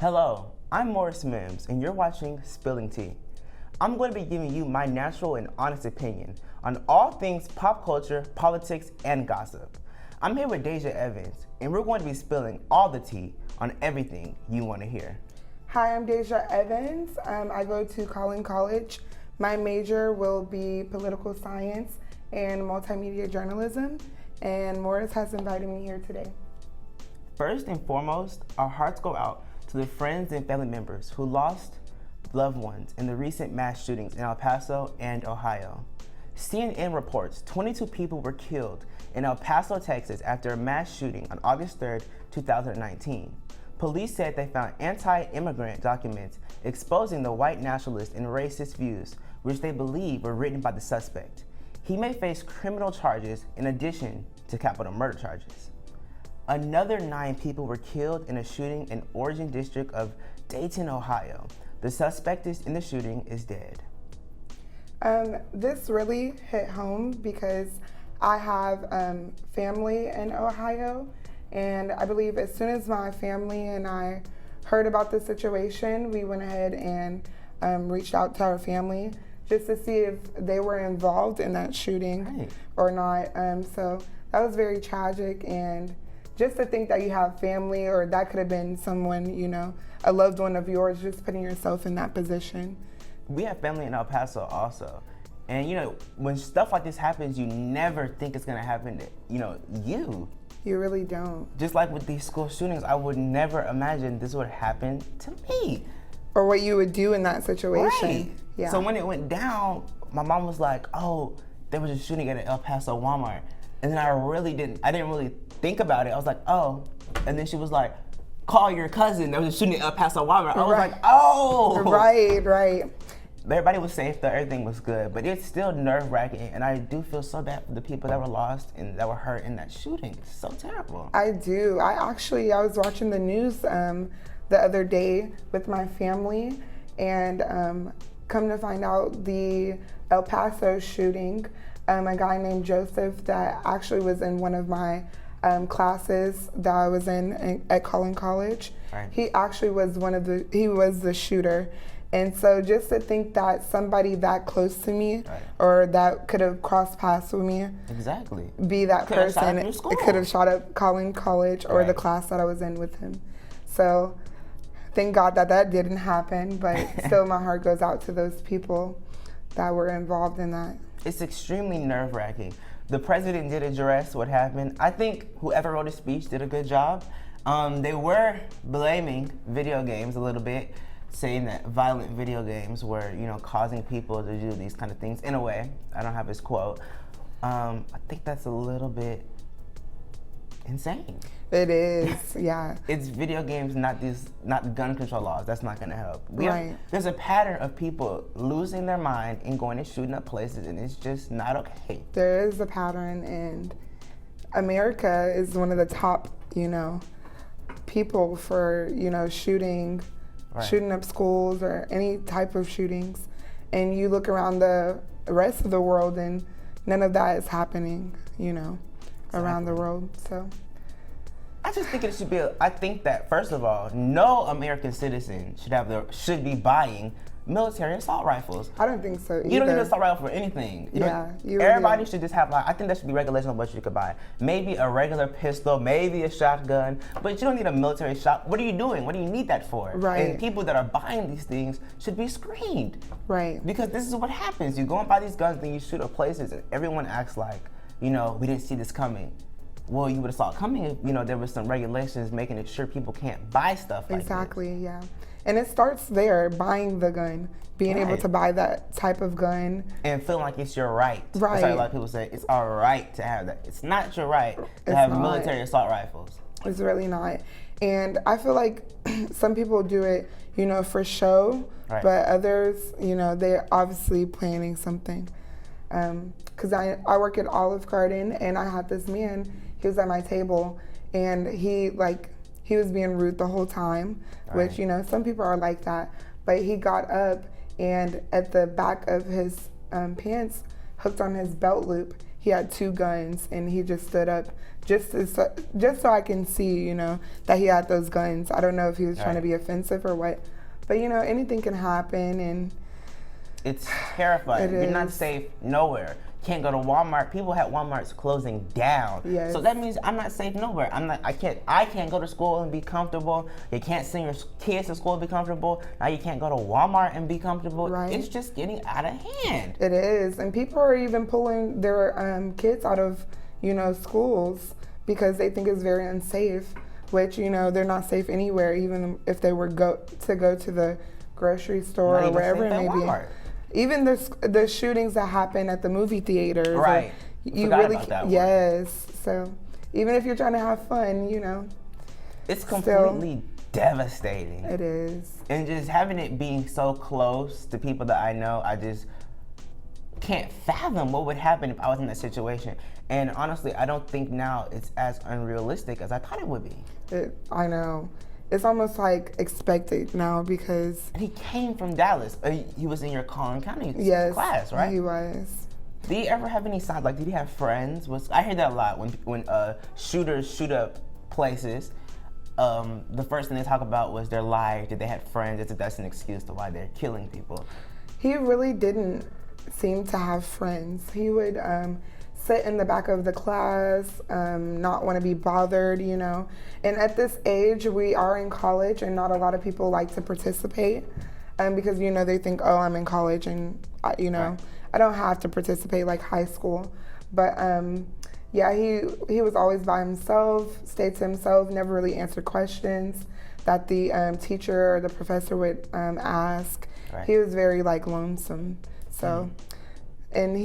Hello, I'm Morris Mims, and you're watching Spilling Tea. I'm going to be giving you my natural and honest opinion on all things pop culture, politics, and gossip. I'm here with Deja Evans, and we're going to be spilling all the tea on everything you want to hear. Hi, I'm Deja Evans. I go to Collin College. My major will be political science and multimedia journalism, and Morris has invited me here today. First and foremost, our hearts go out to the friends and family members who lost loved ones in the recent mass shootings in El Paso and Ohio. CNN reports 22 people were killed in El Paso, Texas after a mass shooting on August 3rd, 2019. Police said they found anti-immigrant documents exposing the white nationalist and racist views, which they believe were written by the suspect. He may face criminal charges in addition to capital murder charges. Another 9 people were killed in a shooting in Origin District of Dayton, Ohio. The suspect in the shooting is dead. This really hit home because I have family in Ohio, and I believe as soon as my family and I heard about the situation, we went ahead and reached out to our family just to see if they were involved in that shooting or not. So that was very tragic, and just to think that you have family, or that could have been someone, you know, a loved one of yours, just putting yourself in that position. We have family in El Paso also. And you know, when stuff like this happens, you never think it's gonna happen to, you. You really don't. Just like with these school shootings, I would never imagine this would happen to me. Or what you would do in that situation. Right. Yeah. So when it went down, my mom was like, oh, there was a shooting at an El Paso Walmart. And then I didn't really think about it. I was like, oh. And then she was like, call your cousin. There was a shooting at El Paso Walmart. I was like, oh. Right. Everybody was safe though, everything was good, but it's still nerve-wracking, and I do feel so bad for the people that were lost and that were hurt in that shooting. It's so terrible. I do. I was watching the news the other day with my family, and come to find out the El Paso shooting, a guy named Joseph that actually was in one of my classes that I was in at Collin College. Right. He actually was he was the shooter. And so just to think that somebody that close to me, right, or that could have crossed paths with me, exactly, be that person, it could have shot up Collin College or the class that I was in with him. So thank God that didn't happen, but still my heart goes out to those people that were involved in that. It's extremely nerve-wracking. The president did address what happened. I think whoever wrote his speech did a good job. They were blaming video games a little bit, saying that violent video games were, causing people to do these kind of things. In a way, I don't have his quote. I think that's a little bit insane. It is, yeah. It's video games, not gun control laws. That's not going to help. There's a pattern of people losing their mind and going and shooting up places, and it's just not okay. There is a pattern, and America is one of the top, people for, shooting up schools or any type of shootings. And you look around the rest of the world, and none of that is happening, around the world. So I just think I think that, first of all, no American citizen should be buying military assault rifles. I don't think so either. You don't need an assault rifle for anything. Everybody should just have, I think there should be regulation on what you could buy. Maybe a regular pistol, maybe a shotgun, but you don't need a military shot. What are you doing? What do you need that for? Right. And people that are buying these things should be screened. Right. Because this is what happens. You go and buy these guns, then you shoot up places, and everyone acts like, we didn't see this coming. Well, you would have saw it coming if, there was some regulations making it sure people can't buy stuff like Exactly, this. Yeah. And it starts there, buying the gun, being able to buy that type of gun. And feeling like it's your right. Right. That's why a lot of people say it's our right to have that. It's not your right to have military assault rifles. It's really not. And I feel like some people do it, for show, but others, they're obviously planning something. Because I work at Olive Garden, and I had this man, he was at my table, and he was being rude the whole time, which, some people are like that. But he got up, and at the back of his pants, hooked on his belt loop, he had 2 guns, and he just stood up just so I can see, you know, that he had those guns. I don't know if he was trying to be offensive or what, but you know, anything can happen, and it's terrifying. You're not safe nowhere. Can't go to Walmart. People had Walmarts closing down. Yes. So that means I'm not safe nowhere. I can't go to school and be comfortable. You can't send your kids to school and be comfortable. Now you can't go to Walmart and be comfortable. Right. It's just getting out of hand. It is. And people are even pulling their kids out of, you know, schools because they think it's very unsafe, which, you know, they're not safe anywhere, even if they were go to the grocery store or wherever it may be. Even the shootings that happen at the movie theaters. Right. You really about that yes. So even if you're trying to have fun, you know. It's completely devastating. It is. And just having it being so close to people that I know, I just can't fathom what would happen if I was in that situation. And honestly, I don't think now it's as unrealistic as I thought it would be. I know. It's almost like expected now because... And he came from Dallas. He was in your Collin County class, right? He was. Did he ever have any signs? Like, did he have friends? I hear that a lot when shooters shoot up places. The first thing they talk about was their life. Did they have friends? That's an excuse to why they're killing people. He really didn't seem to have friends. He would sit in the back of the class, not want to be bothered, you know. And at this age, we are in college, and not a lot of people like to participate because, you know, they think, oh, I'm in college, and, you know, right. I don't have to participate like high school. But, yeah, he was always by himself, stayed to himself, never really answered questions that the teacher or the professor would ask. Right. He was very, like, lonesome. So, and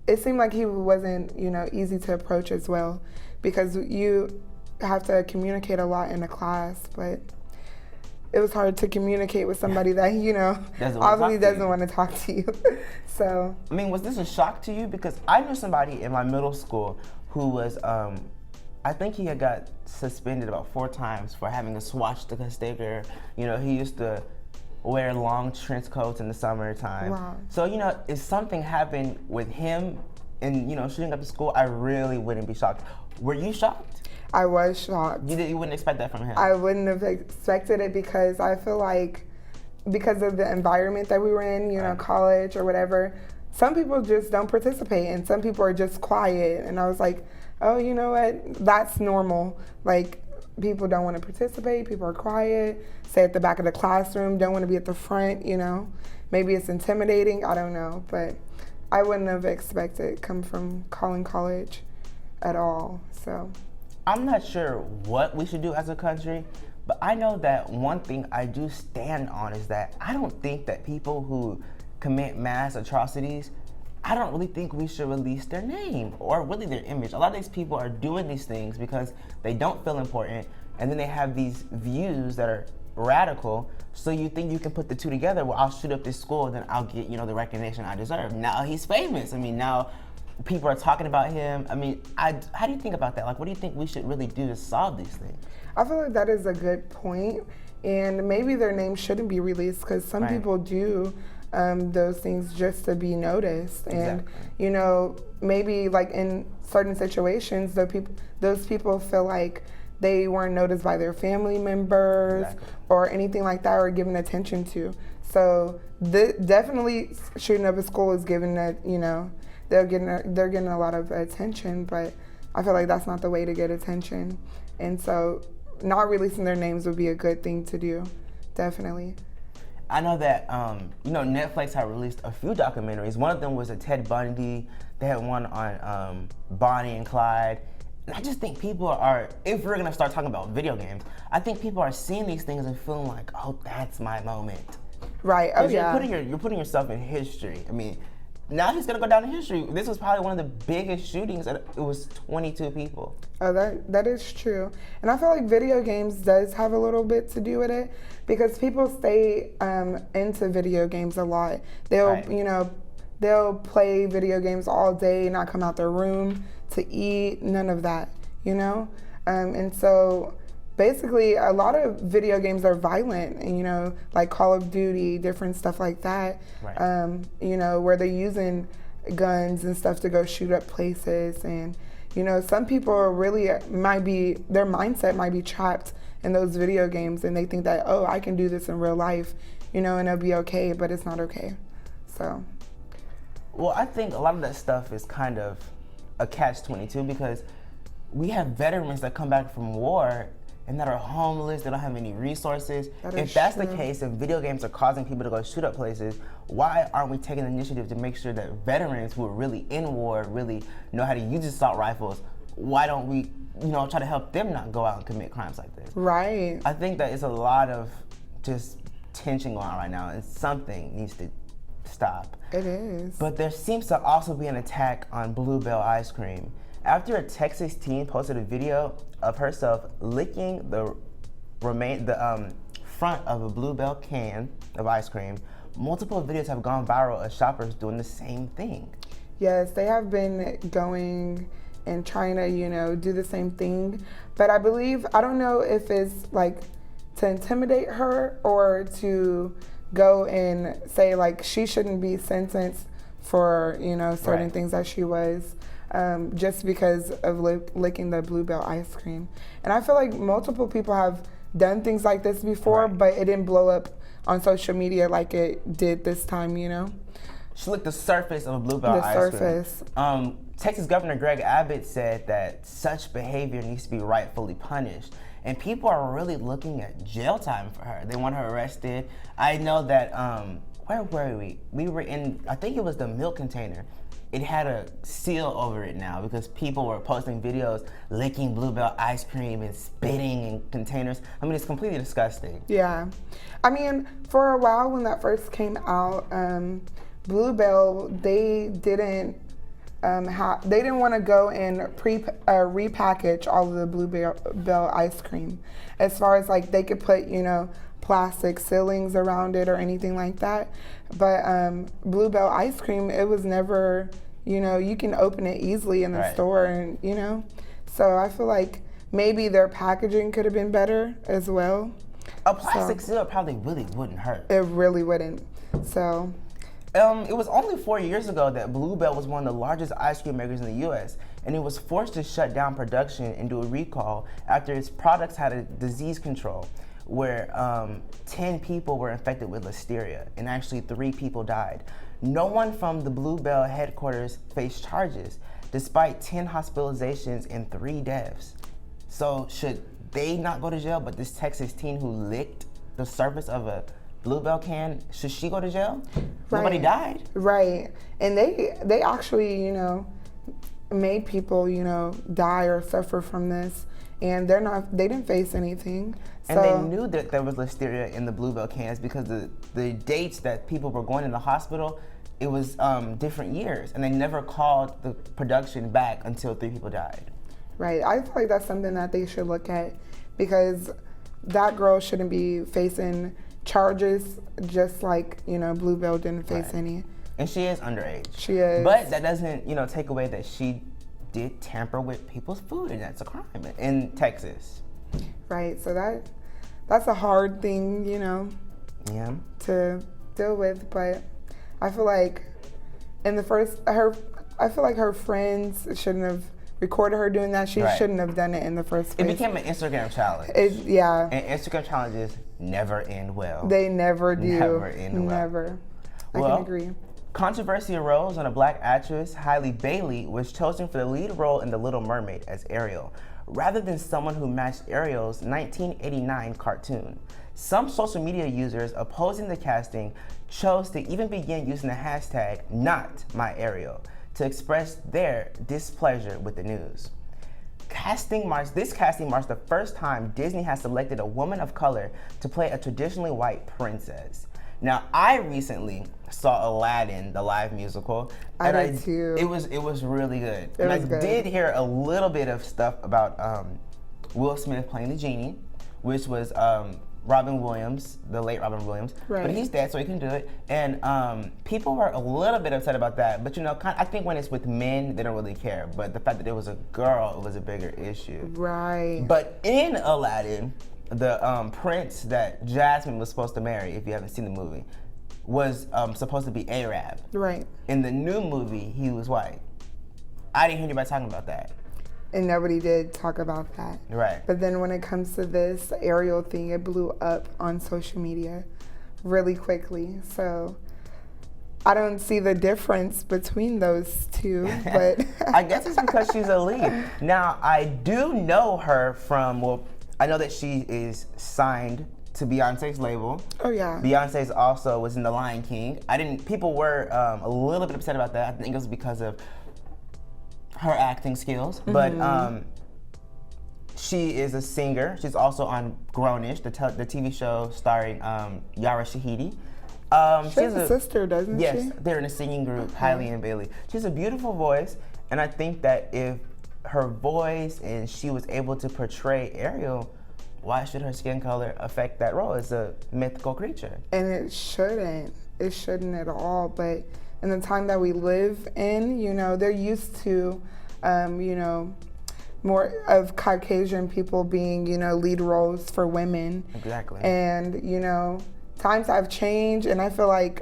it seemed like he wasn't, you know, easy to approach as well because you have to communicate a lot in a class, but it was hard to communicate with somebody that, you know, obviously doesn't want to talk to you. So. I mean, was this a shock to you? Because I knew somebody in my middle school who was, I think he had got suspended about 4 times for having a swastika sticker. You know, he used to wear long trench coats in the summertime. Wow. So, you know, if something happened with him and, you know, shooting up the school, I really wouldn't be shocked. Were you shocked? I was shocked. You wouldn't expect that from him? I wouldn't have expected it because I feel like because of the environment that we were in, you know, college or whatever, some people just don't participate and some people are just quiet. And I was like, oh, you know what? That's normal. Like, people don't want to participate, people are quiet, stay at the back of the classroom, don't want to be at the front, you know. Maybe it's intimidating, I don't know. But I wouldn't have expected it come from Collin College at all, so. I'm not sure what we should do as a country, but I know that one thing I do stand on is that I don't think that people who commit mass atrocities, I don't really think we should release their name or really their image. A lot of these people are doing these things because they don't feel important, and then they have these views that are radical, so you think you can put the two together. Well, I'll shoot up this school, then I'll get, you know, the recognition I deserve. Now he's famous. I mean, now people are talking about him. I mean, how do you think about that? Like, what do you think we should really do to solve these things? I feel like that is a good point, and maybe their name shouldn't be released because some people do those things just to be noticed. And, you know, maybe like in certain situations, those people feel like they weren't noticed by their family members or anything like that or given attention to. So definitely shooting up a school is given that, you know, they're getting a lot of attention, but I feel like that's not the way to get attention. And so not releasing their names would be a good thing to do, definitely. I know that, you know, Netflix had released a few documentaries. One of them was a Ted Bundy. They had one on Bonnie and Clyde. And I just think people are, if we're gonna start talking about video games, I think people are seeing these things and feeling like, oh, that's my moment. Right, oh yeah. You're putting yourself in history. I mean, now he's gonna go down in history. This was probably one of the biggest shootings, and it was 22 people. Oh, that is true. And I feel like video games does have a little bit to do with it because people stay into video games a lot. They'll, you know, they'll play video games all day, not come out their room to eat, none of that, you know? And so basically a lot of video games are violent, and, you know, like Call of Duty, different stuff like that, you know, where they're using guns and stuff to go shoot up places. And you know, some people are really might be, their mindset might be trapped in those video games, and they think that, oh, I can do this in real life, you know, and it'll be okay, but it's not okay. So. Well, I think a lot of that stuff is kind of a catch-22 because we have veterans that come back from war and that are homeless, they don't have any resources. If that's the case and video games are causing people to go shoot up places, why aren't we taking the initiative to make sure that veterans who are really in war, really know how to use assault rifles, why don't we, you know, try to help them not go out and commit crimes like this? Right. I think that it's a lot of just tension going on right now, and something needs to stop. It is. But there seems to also be an attack on Bluebell ice cream. After a Texas teen posted a video of herself licking the front of a Bluebell can of ice cream, multiple videos have gone viral of shoppers doing the same thing. Yes, they have been going and trying to, you know, do the same thing. But I believe, I don't know if it's like to intimidate her or to go and say like she shouldn't be sentenced for, you know, certain things that she was. Just because of licking the Bluebell ice cream. And I feel like multiple people have done things like this before, but it didn't blow up on social media like it did this time, you know? She licked the surface of a Bluebell ice cream. Texas Governor Greg Abbott said that such behavior needs to be rightfully punished. And people are really looking at jail time for her. They want her arrested. I know that, where were we? We were in, I think it was the milk container. It had a seal over it now because people were posting videos licking Bluebell ice cream and spitting in containers. I mean, it's completely disgusting. Yeah. I mean, for a while when that first came out, Bluebell, they didn't want to go and repackage all of the Bluebell ice cream. As far as like they could put, you know, plastic ceilings around it or anything like that. But Bluebell ice cream, it was never, you know, you can open it easily in the store, and you know. So I feel like maybe their packaging could have been better as well. A plastic seal probably really wouldn't hurt. It really wouldn't. So. It was only 4 years ago that Bluebell was one of the largest ice cream makers in the U.S., and it was forced to shut down production and do a recall after its products had a disease control where 10 people were infected with listeria, and actually 3 people died. No one from the Bluebell headquarters faced charges, despite 10 hospitalizations and 3 deaths. So should they not go to jail, but this Texas teen who licked the surface of a Bluebell can, should she go to jail? Nobody died. Right. And they actually, you know, made people, you know, die or suffer from this, and they didn't face anything. And they knew that there was listeria in the Bluebell cans because the dates that people were going in the hospital, it was different years, and they never called the production back until 3 people died. Right. I feel like that's something that they should look at, because that girl shouldn't be facing charges just like, you know, Bluebell didn't face any. And she is underage. She is. But that doesn't, you know, take away that she did tamper with people's food, and that's a crime in Texas. Right. So that's a hard thing, you know, to deal with. But I feel like I feel like her friends shouldn't have recorded her doing that. She shouldn't have done it in the first place. It became an Instagram challenge. And Instagram challenges never end well. They never do. Never end well. Never. I can agree. Controversy arose when a Black actress, Halle Bailey, was chosen for the lead role in The Little Mermaid as Ariel, rather than someone who matched Ariel's 1989 cartoon. Some social media users opposing the casting chose to even begin using the hashtag #NotMyAriel to express their displeasure with the news. This casting marks the first time Disney has selected a woman of color to play a traditionally white princess. Now, I recently saw Aladdin, the live musical, and I did too. It was really good. I did hear a little bit of stuff about Will Smith playing the genie, which was Robin Williams, the late Robin Williams, but he's dead, so he can do it. And people were a little bit upset about that, but you know, I think when it's with men, they don't really care. But the fact that it was a girl, it was a bigger issue. Right. But in Aladdin, the prince that Jasmine was supposed to marry, if you haven't seen the movie, was supposed to be Arab. Right. In the new movie, he was white. I didn't hear anybody talking about that. And nobody did talk about that. Right. But then when it comes to this Ariel thing, it blew up on social media really quickly. So I don't see the difference between those two, but I guess it's because she's a lead. Now, I do know her from, well, I know that she is signed to Beyonce's label. Oh yeah. Beyonce's also was in The Lion King. People were a little bit upset about that. I think it was because of her acting skills. But she is a singer. She's also on Grownish, the TV show starring Yara Shahidi. She has a sister, doesn't she? Yes, they're in a singing group, Hailey and Bailey. She has a beautiful voice, and I think that if her voice and she was able to portray Ariel, why should her skin color affect that role? It's a mythical creature. And it shouldn't. It shouldn't at all. But in the time that we live in, you know, they're used to, you know, more of Caucasian people being, you know, lead roles for women. Exactly. And, you know, times have changed, and I feel like,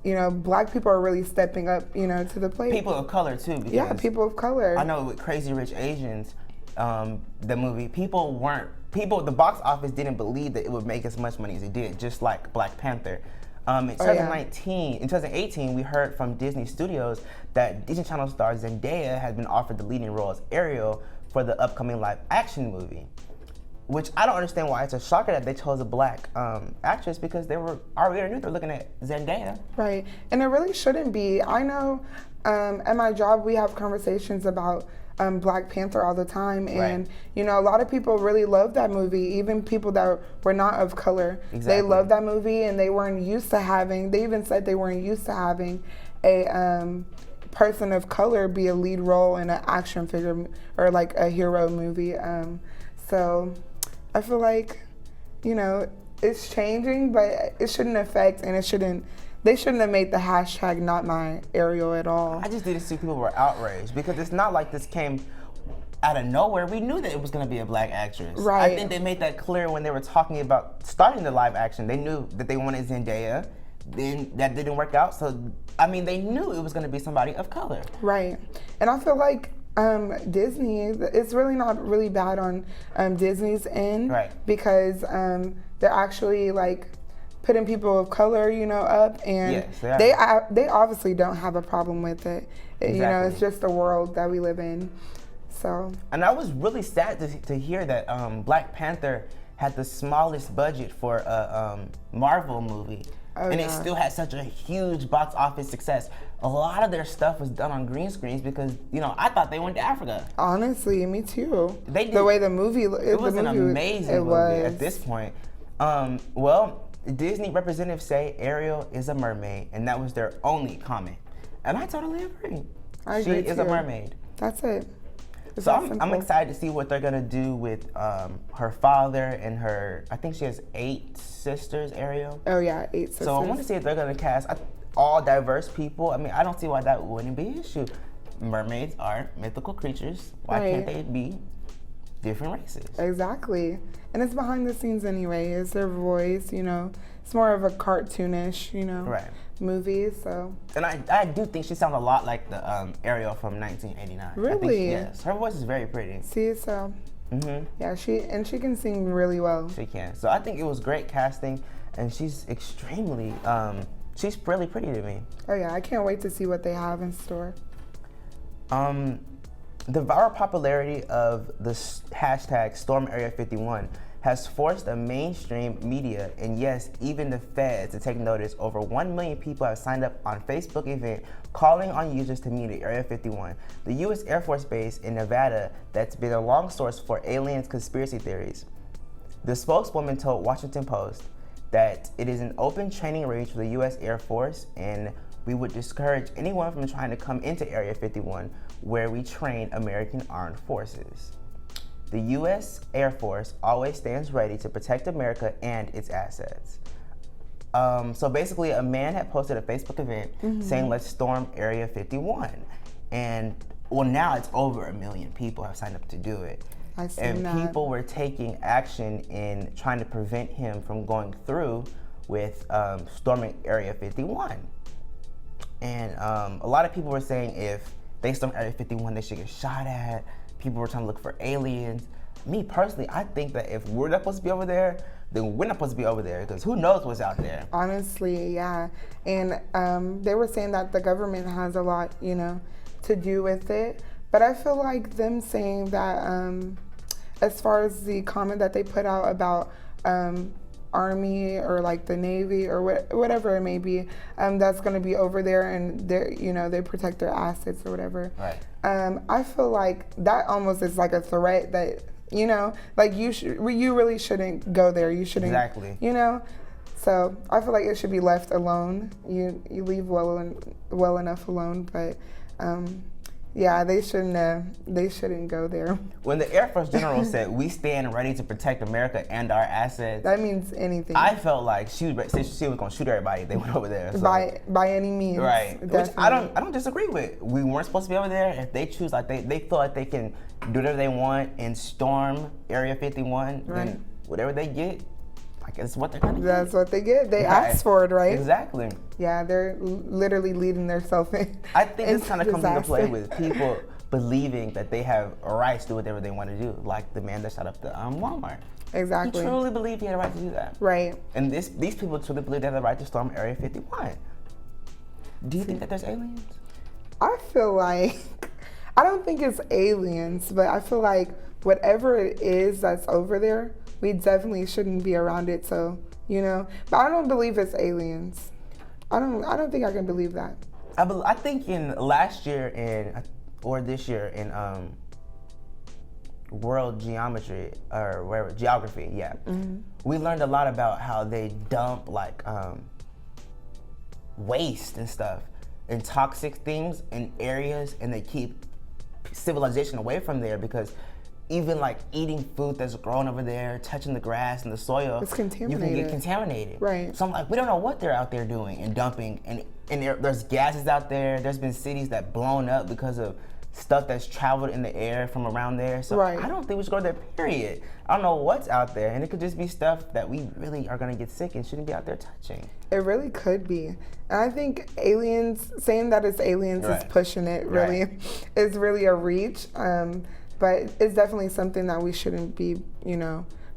you know, Black people are really stepping up, you know, to the plate. People of color too. Because yeah, people of color. I know with Crazy Rich Asians, the movie, the box office didn't believe that it would make as much money as it did, just like Black Panther. In 2018, we heard from Disney Studios that Disney Channel star Zendaya has been offered the leading role as Ariel for the upcoming live action movie. Which I don't understand why it's a shocker that they chose a Black actress, because they already knew they were looking at Zendaya. Right, and it really shouldn't be. I know at my job we have conversations about Black Panther all the time, and you know, a lot of people really love that movie, even people that were not of color. Exactly. They love that movie, and they weren't used to having, they even said they weren't used to having a person of color be a lead role in an action figure or like a hero movie. So I feel like, you know, it's changing, but it shouldn't affect, and they shouldn't have made the hashtag not my Ariel at all. I just didn't see people were outraged, because it's not like this came out of nowhere. We knew that it was going to be a Black actress. Right. I think they made that clear when they were talking about starting the live action. They knew that they wanted Zendaya. Then that didn't work out. So, I mean, they knew it was going to be somebody of color. Right. And I feel like Disney, it's really not really bad on Disney's end. Right. Because they're actually like putting people of color, you know, up, and yes, they obviously don't have a problem with it. Exactly. You know, it's just the world that we live in. So. And I was really sad to hear that Black Panther had the smallest budget for a Marvel movie. Oh, and yeah. it still had such a huge box office success. A lot of their stuff was done on green screens because, you know, I thought they went to Africa. Honestly, me too. They did. The way the movie, it was an amazing movie at this point. Well, Disney representatives say Ariel is a mermaid, and that was their only comment. And I totally agree. I agree She is a mermaid. That's it. It's so I'm excited to see what they're gonna do with her father and her. I think she has 8 sisters, Ariel. Oh yeah, 8 sisters. So I want to see if they're gonna cast all diverse people. I mean, I don't see why that wouldn't be an issue. Mermaids are mythical creatures. Why can't they be different races? Exactly. And it's behind the scenes anyway. It's their voice, you know. It's more of a cartoonish, you know, movie. So. And I do think she sounds a lot like the Ariel from 1989. Really? Yes. Her voice is very pretty. See, so. Yeah, she can sing really well. She can. So I think it was great casting, and she's extremely, she's really pretty to me. Oh yeah, I can't wait to see what they have in store. The viral popularity of the hashtag Storm Area 51 has forced the mainstream media, and yes, even the feds, to take notice. Over 1 million people have signed up on Facebook event calling on users to meet at Area 51, the U.S. Air Force Base in Nevada that's been a long source for aliens conspiracy theories. The spokeswoman told Washington Post that it is an open training range for the U.S. Air Force, and we would discourage anyone from trying to come into Area 51, where we train American armed forces. The U.S. Air Force always stands ready to protect America and its assets. So basically, a man had posted a Facebook event saying, let's storm Area 51. And well, now it's over 1 million people have signed up to do it. And people were taking action in trying to prevent him from going through with storming Area 51. And a lot of people were saying if they storm Area 51, they should get shot at. People were trying to look for aliens. Me personally, I think that if we're not supposed to be over there, then we're not supposed to be over there, because who knows what's out there. Honestly, yeah. And they were saying that the government has a lot, to do with it. But I feel like them saying that, as far as the comment that they put out about Army or like the Navy or whatever it may be, that's going to be over there and they protect their assets or whatever. Right. I feel like that almost is like a threat that, like you really shouldn't go there. You shouldn't. Exactly. So I feel like it should be left alone. You leave well enough alone, but yeah, they shouldn't go there. When the Air Force General said, "We stand ready to protect America and our assets," that means anything. I felt like she was going to shoot everybody. They went over there. So. By any means. Right. Definitely. Which I don't disagree with. We weren't supposed to be over there. If they choose, like they feel like they can do whatever they want and storm Area 51, then whatever they get, I guess what they're gonna get. That's what they get. They asked for it, right? Exactly. Yeah, they're literally leading themselves in. I think this kind of comes into play disaster. with people believing that they have a right to do whatever they want to do, like the man that shot up the Walmart. Exactly. He truly believed he had a right to do that. Right. And these people truly believe they have the right to storm Area 51. Do you think that there's aliens? I feel like, I don't think it's aliens, but I feel like whatever it is that's over there, we definitely shouldn't be around it. So, but I don't believe it's aliens. I don't think I can believe that. I think in last year or this year in world geometry or wherever, geography, yeah. Mm-hmm. We learned a lot about how they dump like waste and stuff and toxic things in areas, and they keep civilization away from there, because even like eating food that's grown over there, touching the grass and the soil, it's contaminated. You can get contaminated. Right. So I'm like, we don't know what they're out there doing and dumping, and there's gases out there. There's been cities that blown up because of stuff that's traveled in the air from around there. So I don't think we should go there, period. I don't know what's out there, and it could just be stuff that we really are gonna get sick and shouldn't be out there touching. It really could be. And I think aliens, saying that it's aliens is pushing it, really. Right. It's really a reach. But it's definitely something that we shouldn't be,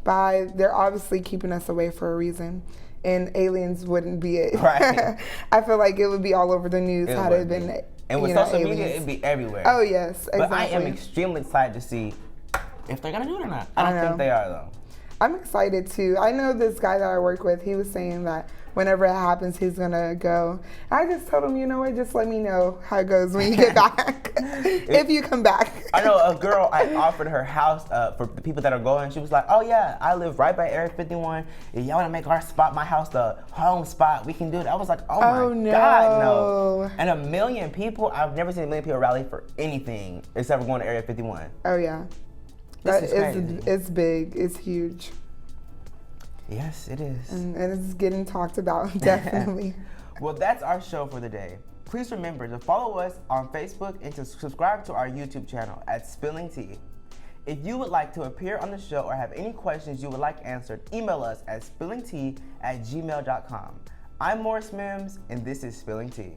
by. They're obviously keeping us away for a reason. And aliens wouldn't be it. Right. I feel like it would be all over the news had it been. And with social media, it'd be everywhere. Oh, yes, exactly. But I am extremely excited to see if they're going to do it or not. I don't think they are, though. I'm excited, too. I know this guy that I work with, he was saying that whenever it happens, he's going to go. I just told him, just let me know how it goes when you get back, if you come back. I know a girl, I offered her house for the people that are going. She was like, oh, yeah, I live right by Area 51. If y'all want to make my house the home spot, we can do it. I was like, oh my God, no. And 1 million people, I've never seen 1 million people rally for anything except for going to Area 51. Oh, yeah. It's big. It's huge. Yes, it is. And it's getting talked about, definitely. Well, that's our show for the day. Please remember to follow us on Facebook and to subscribe to our YouTube channel at Spilling Tea. If you would like to appear on the show or have any questions you would like answered, email us at spillingtea@gmail.com. I'm Morris Mims, and this is Spilling Tea.